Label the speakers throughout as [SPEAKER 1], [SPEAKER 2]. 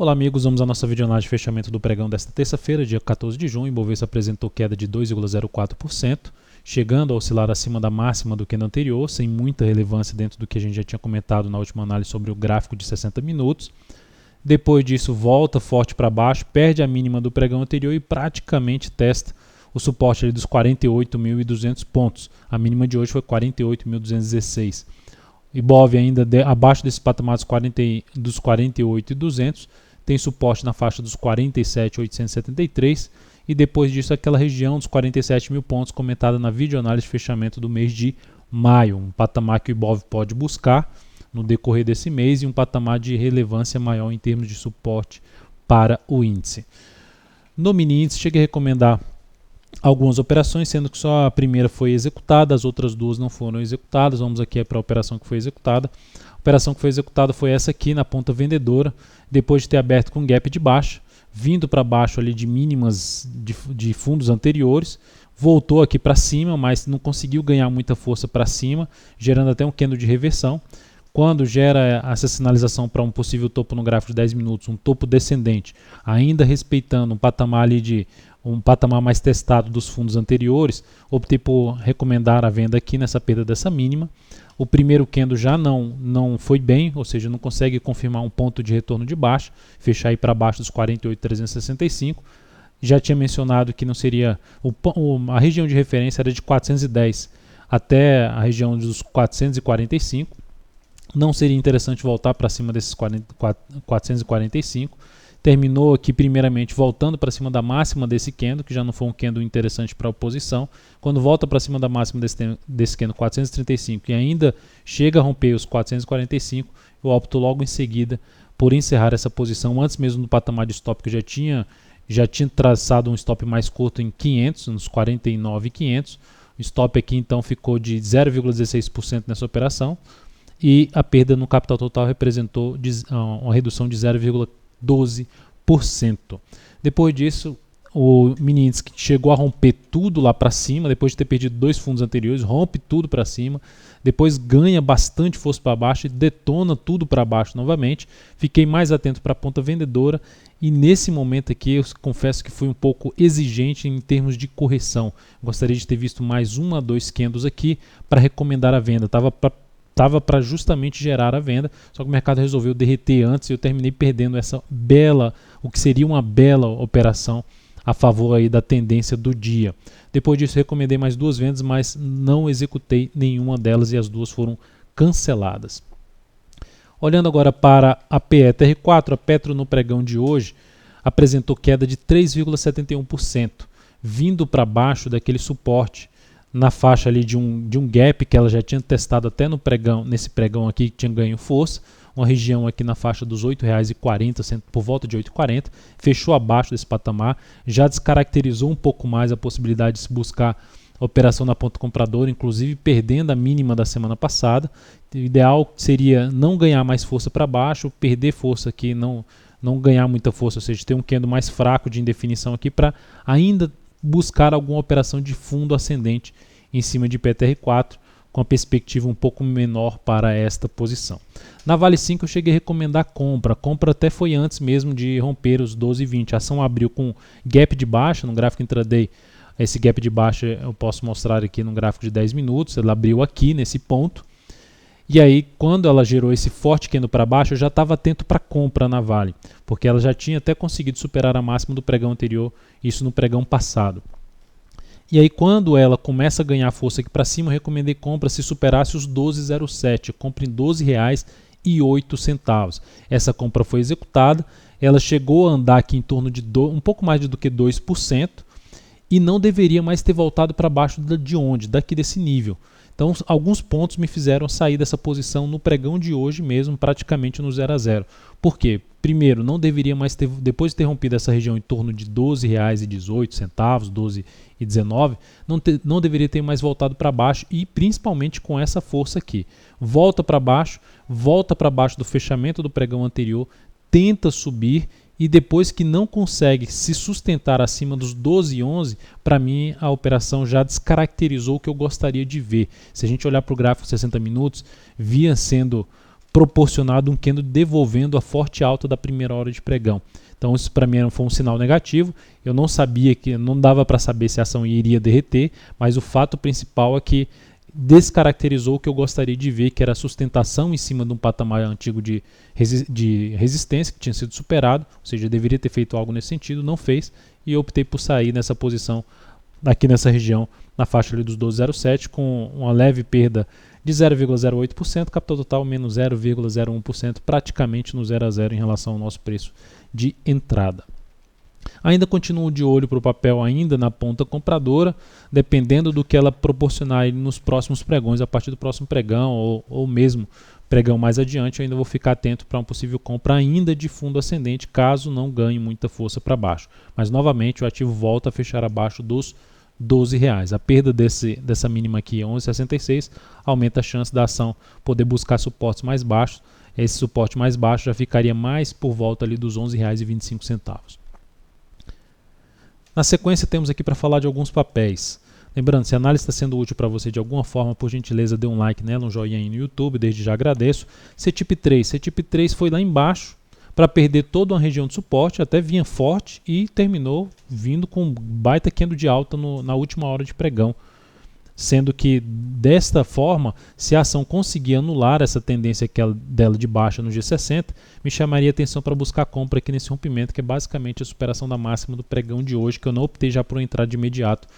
[SPEAKER 1] Olá amigos, vamos à nossa videoanálise de fechamento do pregão desta terça-feira, dia 14 de junho. O Ibovespa apresentou queda de 2,04%, chegando a oscilar acima da máxima do candle anterior, sem muita relevância dentro do que a gente já tinha comentado na última análise sobre o gráfico de 60 minutos. Depois disso, volta forte para baixo, perde a mínima do pregão anterior e praticamente testa o suporte ali dos 48.200 pontos. A mínima de hoje foi 48.216. Ibov ainda abaixo desse patamar dos 48.200, tem suporte na faixa dos 47.873 e depois disso aquela região dos 47 mil pontos comentada na videoanálise de fechamento do mês de maio, um patamar que o Ibov pode buscar no decorrer desse mês e um patamar de relevância maior em termos de suporte para o índice. No mini índice cheguei a recomendar algumas operações, sendo que só a primeira foi executada, as outras duas não foram executadas. Vamos aqui para a operação que foi executada. A operação que foi executada foi essa aqui na ponta vendedora, depois de ter aberto com gap de baixa, vindo para baixo ali de mínimas de fundos anteriores, voltou aqui para cima, mas não conseguiu ganhar muita força para cima, gerando até um candle de reversão. Quando gera essa sinalização para um possível topo no gráfico de 10 minutos, um topo descendente, ainda respeitando um patamar ali de um patamar mais testado dos fundos anteriores, optei por recomendar a venda aqui nessa perda dessa mínima. O primeiro candle já não foi bem, ou seja, não consegue confirmar um ponto de retorno de baixa, fechar aí para baixo dos 48.365. Já tinha mencionado que não seria a região de referência era de 410 até a região dos 445. Não seria interessante voltar para cima desses 445. Terminou aqui primeiramente voltando para cima da máxima desse candle, que já não foi um candle interessante para a oposição. Quando volta para cima da máxima desse candle 435 e ainda chega a romper os 445, eu opto logo em seguida por encerrar essa posição antes mesmo do patamar de stop, que eu já tinha traçado um stop mais curto em 500, nos 49.500. O stop aqui então ficou de 0,16% nessa operação e a perda no capital total representou uma redução de 0,12%. Depois disso, o mini índice chegou a romper tudo lá para cima, depois de ter perdido dois fundos anteriores, rompe tudo para cima, depois ganha bastante força para baixo e detona tudo para baixo novamente. Fiquei mais atento para a ponta vendedora e nesse momento aqui eu confesso que fui um pouco exigente em termos de correção. Gostaria de ter visto mais um a dois candles aqui para recomendar a venda. Estava para justamente gerar a venda, só que o mercado resolveu derreter antes e eu terminei perdendo o que seria uma bela operação a favor aí da tendência do dia. Depois disso recomendei mais duas vendas, mas não executei nenhuma delas e as duas foram canceladas. Olhando agora para a PETR4, a Petro no pregão de hoje apresentou queda de 3,71%, vindo para baixo daquele suporte na faixa ali de um gap que ela já tinha testado até nesse pregão aqui, que tinha ganho força, uma região aqui na faixa dos R$ 8,40, por volta de R$ 8,40, fechou abaixo desse patamar, já descaracterizou um pouco mais a possibilidade de se buscar operação na ponta compradora, inclusive perdendo a mínima da semana passada. O ideal seria não ganhar mais força para baixo, perder força aqui, não ganhar muita força, ou seja, ter um candle mais fraco de indefinição aqui para ainda buscar alguma operação de fundo ascendente em cima de PTR4, com a perspectiva um pouco menor para esta posição. Na Vale 5 eu cheguei a recomendar compra. A compra até foi antes mesmo de romper os 12,20. A ação abriu com gap de baixa no gráfico intraday. Esse gap de baixa eu posso mostrar aqui no gráfico de 10 minutos. Ela abriu aqui nesse ponto. E aí, quando ela gerou esse forte candle para baixo, eu já estava atento para compra na Vale, porque ela já tinha até conseguido superar a máxima do pregão anterior, isso no pregão passado. E aí, quando ela começa a ganhar força aqui para cima, eu recomendei compra se superasse os 12,07, compra em R$ 12,08. Essa compra foi executada, ela chegou a andar aqui em torno de um pouco mais do que 2%, e não deveria mais ter voltado para baixo daqui desse nível. Então, alguns pontos me fizeram sair dessa posição no pregão de hoje mesmo, praticamente no 0 a 0. Por quê? Primeiro, não deveria mais ter, depois de ter rompido essa região em torno de R$ 12,18, R$ 12,19, não deveria ter mais voltado para baixo e principalmente com essa força aqui. Volta para baixo do fechamento do pregão anterior, tenta subir e depois que não consegue se sustentar acima dos 12,11, para mim a operação já descaracterizou o que eu gostaria de ver. Se a gente olhar para o gráfico de 60 minutos, via sendo proporcionado um candle devolvendo a forte alta da primeira hora de pregão. Então isso para mim foi um sinal negativo. Eu não sabia, não dava para saber se a ação iria derreter, mas o fato principal é que descaracterizou o que eu gostaria de ver, que era a sustentação em cima de um patamar antigo de resistência que tinha sido superado, ou seja, deveria ter feito algo nesse sentido, não fez, e eu optei por sair nessa posição aqui nessa região, na faixa ali dos 12,07, com uma leve perda de 0,08%, capital total menos 0,01%, praticamente no 0 a 0 em relação ao nosso preço de entrada. Ainda continuo de olho para o papel ainda na ponta compradora, dependendo do que ela proporcionar nos próximos pregões, a partir do próximo pregão ou mesmo pregão mais adiante, eu ainda vou ficar atento para uma possível compra ainda de fundo ascendente, caso não ganhe muita força para baixo. Mas novamente o ativo volta a fechar abaixo dos R$12. A perda dessa mínima aqui, 11,66, aumenta a chance da ação poder buscar suportes mais baixos. Esse suporte mais baixo já ficaria mais por volta ali dos R$11,25. Na sequência temos aqui para falar de alguns papéis. Lembrando, se a análise está sendo útil para você de alguma forma, por gentileza dê um like nela, um joinha aí no YouTube, desde já agradeço. CTIP3 foi lá embaixo para perder toda uma região de suporte, até vinha forte e terminou vindo com baita candle de alta na última hora de pregão. Sendo que desta forma, se a ação conseguir anular essa tendência dela de baixa no G60, me chamaria a atenção para buscar compra aqui nesse rompimento, que é basicamente a superação da máxima do pregão de hoje, que eu não optei já por entrar de imediato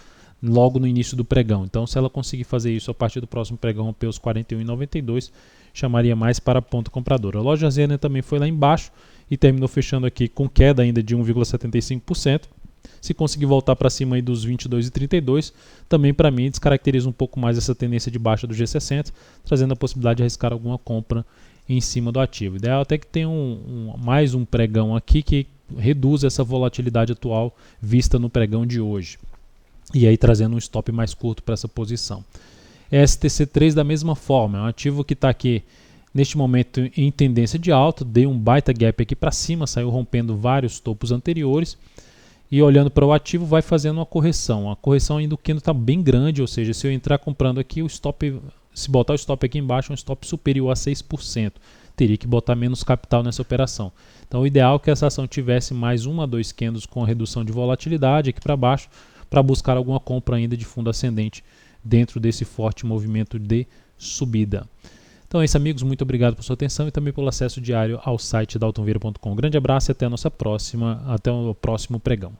[SPEAKER 1] logo no início do pregão. Então, se ela conseguir fazer isso a partir do próximo pregão, romper os 41,92, chamaria mais para a ponta compradora. A loja Zena também foi lá embaixo e terminou fechando aqui com queda ainda de 1,75%. Se conseguir voltar para cima aí dos 22,32, também para mim descaracteriza um pouco mais essa tendência de baixa do G60, trazendo a possibilidade de arriscar alguma compra em cima do ativo. Ideal até que tenha mais um pregão aqui que reduza essa volatilidade atual vista no pregão de hoje. E aí trazendo um stop mais curto para essa posição. STC3 da mesma forma, é um ativo que está aqui neste momento em tendência de alta, deu um baita gap aqui para cima, saiu rompendo vários topos anteriores. E olhando para o ativo, vai fazendo uma correção. A correção ainda do candle está bem grande, ou seja, se eu entrar comprando aqui, o stop, se botar o stop aqui embaixo, é um stop superior a 6%. Teria que botar menos capital nessa operação. Então o ideal é que essa ação tivesse mais 1 a 2 candles com redução de volatilidade aqui para baixo, para buscar alguma compra ainda de fundo ascendente dentro desse forte movimento de subida. Então é isso, amigos. Muito obrigado por sua atenção e também pelo acesso diário ao site daltonvieira.com. Um grande abraço e até o próximo pregão.